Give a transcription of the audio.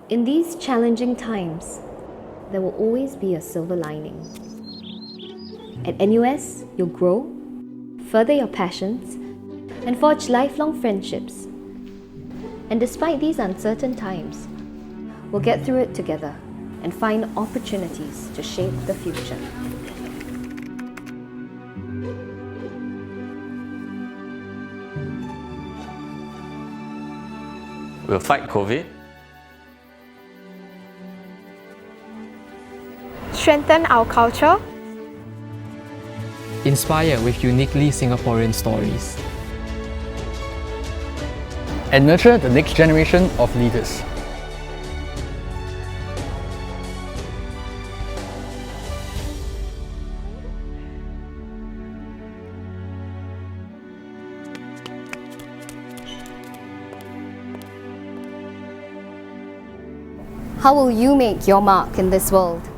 In these challenging times, there will always be a silver lining. At NUS, you'll grow, further your passions, and forge lifelong friendships. And despite these uncertain times, we'll get through it together and find opportunities to shape the future. We'll fight COVID, strengthen our culture, inspire with uniquely Singaporean stories, and nurture the next generation of leaders. How will you make your mark in this world?